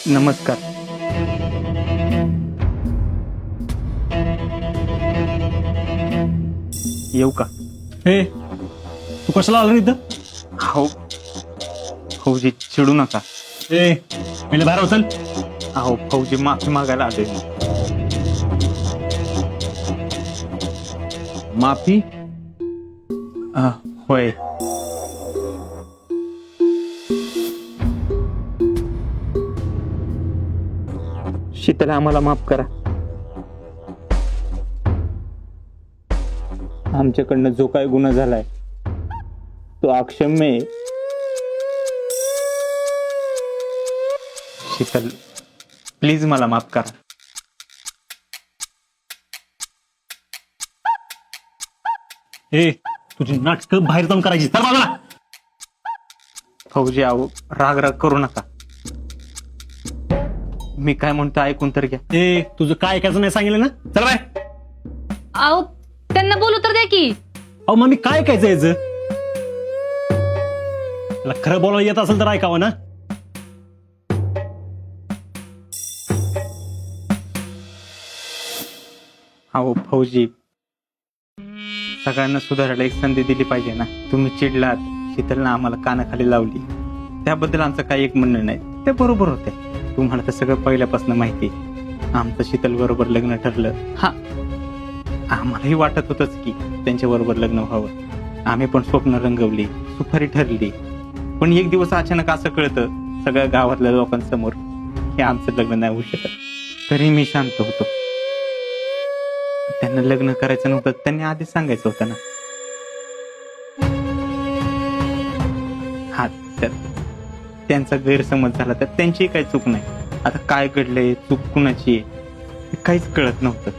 नमस्कार. येऊ का? हे तू कशाला आला रे इथं? हो फौजी चिडू नका. ए पहिले बाहेर उचल. अहो फौजी माफी मागायला आलोय. माफी? होय. शीतल आम्हाला माफ करा. आमच्याकडनं जो काय गुन्हा झालाय तो अक्षम्य आहे. शीतल प्लीज मला माफ करा. ए तुझी नाटकं बाहेर जाऊन करायची. चल बाजूला. फौजी आहो राग राग करू नका. मी काय म्हणतो ऐकून तर घ्या. ए तुझं काय ऐकायचं नाही सांगितलं ना. चल बाय. अहो त्यांना बोलू तर द्या की. अहो मग मी काय ऐकायचं याचं? तुला खरं बोलायला येत असेल तर ऐकावं ना. अहो फौजी सगळ्यांना सुधारायला एक संधी दिली पाहिजे ना. तुम्ही चिडलात, शीतलनं आम्हाला कानाखाली लावली, त्याबद्दल आमचं काही एक म्हणणं नाही. ते बरोबर होते. तुम्हाला तर सगळं पहिल्यापासून माहिती. आमचं शीतल बरोबर लग्न ठरलं. हा आम्हालाही वाटत होतच की त्यांच्या बरोबर लग्न व्हावं. आम्ही पण स्वप्न रंगवली, सुपारी ठरली. पण एक दिवस अचानक असं कळतं सगळ्या गावातल्या लोकांसमोर हे आमचं लग्न नाही होऊ शकत. तरी मी शांत होतो. त्यांना लग्न करायचं नव्हतं, त्यांनी आधीच सांगायचं होतं ना. हा तर त्यांचा गैरसमज झाला तर त्यांची काही चूक नाही. आता काय घडलंय, चूक कुणाची आहे काहीच कळत नव्हतं.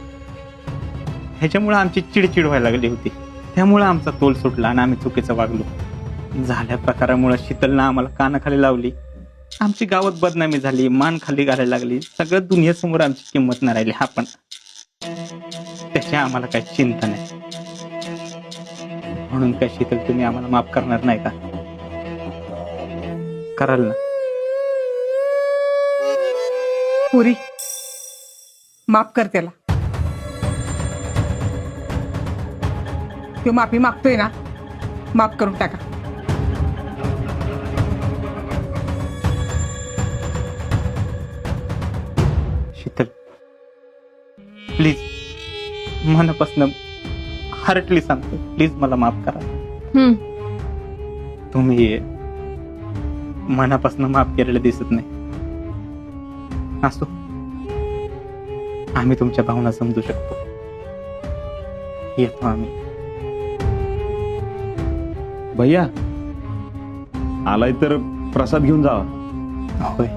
ह्याच्यामुळे आमची चिडचिड व्हायला लागली होती. त्यामुळे आमचा तोल सुटला आणि आम्ही चुकीचं वागलो. झाल्या प्रकारामुळे शीतलनं आम्हाला कानाखाली लावली. आमची गावात बदनामी झाली, मान खाली घालायला लागली. सगळं दुनियेसमोर आमची किंमत नाही राहिली. हा पण त्याची आम्हाला काही चिंता नाही. म्हणून काय शीतल तुम्ही आम्हाला माफ करणार नाही का? कराल ना? पुरी माफ कर त्याला. तो माफी मागतोय ना, माफ करून टाका. शीतल प्लीज मनापासून हार्टली सांगतो, प्लीज मला माफ करा. तुम्ही मनापासून माफ केलेलं दिसत नाही. असो, आम्ही तुमच्या भावना समजू शकतो. येतो आम्ही. भैया आलाय तर प्रसाद घेऊन जावा. होय.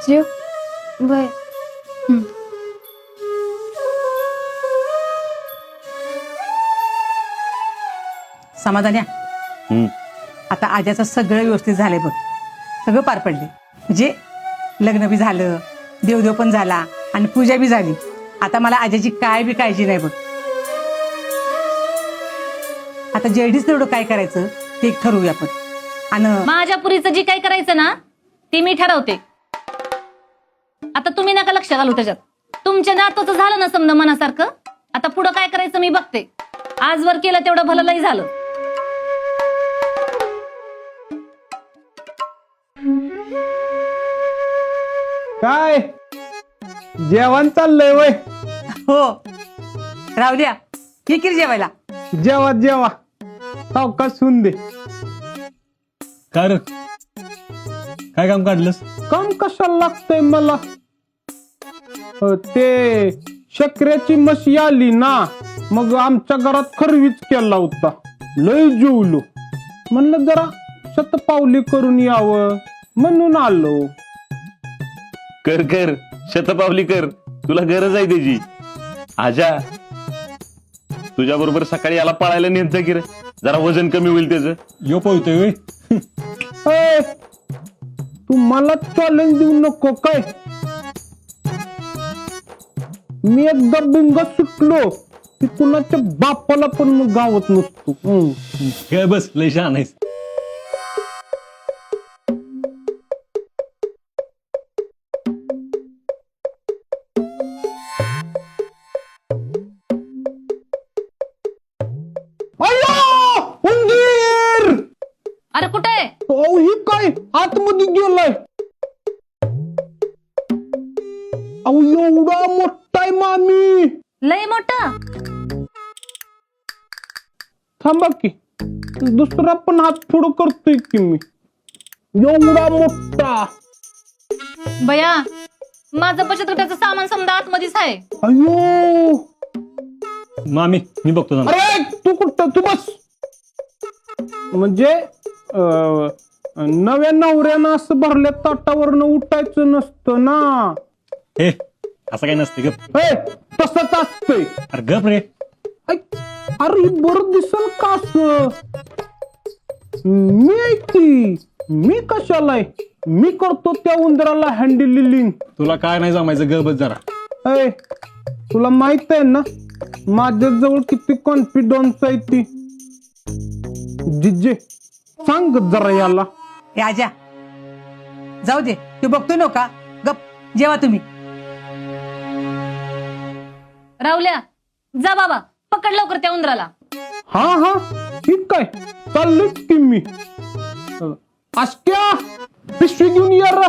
जेव बर. समाधान्या, आता आज्याचं सगळं व्यवस्थित झालंय बघ. सगळं पार पडले. म्हणजे लग्न बी झालं, देवदेव पण झाला आणि पूजा बी झाली. आता मला आज्याची काय बी काळजी नाही बघ. आता जेडीच तेवढं काय करायचं ते एक ठरवूया आपण. आणि माझ्या पुरीचं जी काय करायचं ना ते मी ठरवते. आता तुम्ही नका लक्ष घालू त्याच्यात. तुमच्या नातूचं झालं ना समजा मनासारखं. आता पुढं काय करायचं मी बघते. आजवर केलं तेवढं भलं लई झालं. काय जेवण चाललंय वय? हो रावल्या, ये की रे जेवायला. जेवा जेवा, सावकाश होऊन दे. काय रे? काय काम काढलंस? काम कशाला लागतंय मला? ते शक्र्याची म्हशी आली ना, मग आमच्या घरात खरवीच केला होता. लय जेवलो. म्हणलं जरा शतपावली करून यावं म्हणून आलो. कर कर, शतपावली कर, तुला गरज आहे त्याची. आजा, तुझ्या बरोबर सकाळी याला पळायला नेत जा की रे, जरा वजन कमी होईल त्याचं. यो पळतोय होय? ए, तू मला चॅलेंज देऊ नको काय. मी एकदा बुंगा सुटलो की कुणाच्या बापाला पण मग गावत नसतो. काय बस, लय शहाणा आहेस. अय्या! उंदीर! अरे कुठे आहे? अहो, ही काय आतमध्ये गेलाय. अहो, एवढा मोठा आहे मामी. लय मोठा. थांबा की, दुसरा पण हात पुढं करतोय की मी. एवढा मोठा. बया, माझं बचत गटाचं सामान समजा आतमध्येच आहे. अयो, मामी मी बघतो जाणार. अरे तू कुठं, तू बस. म्हणजे नव्या नवऱ्यानं असं भरल्या ताटावरनं उठायचं नसतं ना. हे असं काही नसते गप. ए, तसंच असतंय. अरे गप रे. ऐ, अरे बरं दिसल का असं? मी ऐकती, मी कशाला आहे? मी करतो त्या उंदराला हँडलिंग. तुला काय नाही जमायचं, गपच जरा. ए, तुला माहित आहे ना माझ्या जवळ किती कॉन्फिडन्स आहे ती. जिजे सांग जरा याला. ए आजा, जाऊ दे, तू बघतोय नका. गप जेवा तुम्ही. राहुल्या, जा बाबा, पकड लवकर त्या उंदराला. हा हा, ठीक काय, चाललोच की मी. आस्क्या, पिशवी घेऊन या रा.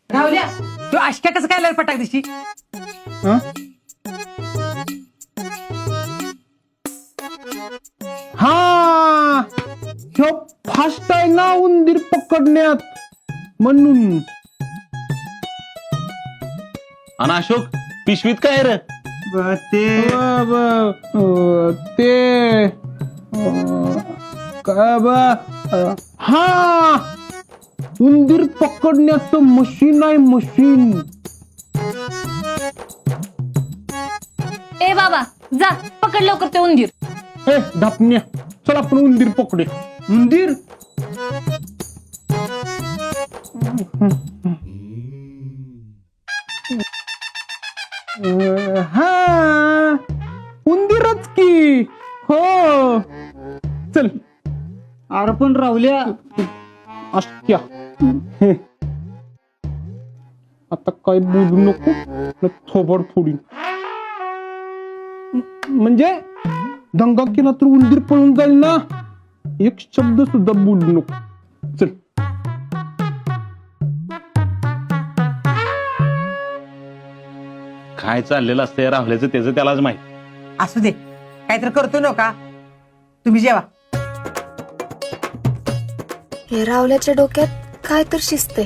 राहुल्या, तू आशक्या कसं काय पटाक दिशी? हं? हा, ह्यो फास्ट आहे ना उंदीर पकडण्यात म्हणून. आणि अशोक, पिशवीत काय रे? ते हा, उंदीर पकडण्याचं मशीन आहे, मशीन. ए बाबा, जा पकड लवकर ते उंदीर. ए धापण्या, चल आपण उंदीर पकडे. उंदीर हा, उंदीरच की. हो, चल. अरे पण राहुल्या, अशक्या, आता काय बोलू नको, न थोबड फोडीन. म्हणजे दंगा केला तर उंदीर पळून जाईल ना. एक शब्द सुद्धा बोलू नको. चल. काय चाललेलं असतंय राहुल्याचं, त्याचं त्यालाच माहित. असू दे, काहीतरी करतो नका. तुम्ही जेवा. हे रावल्याच्या डोक्यात काय तर शिजते.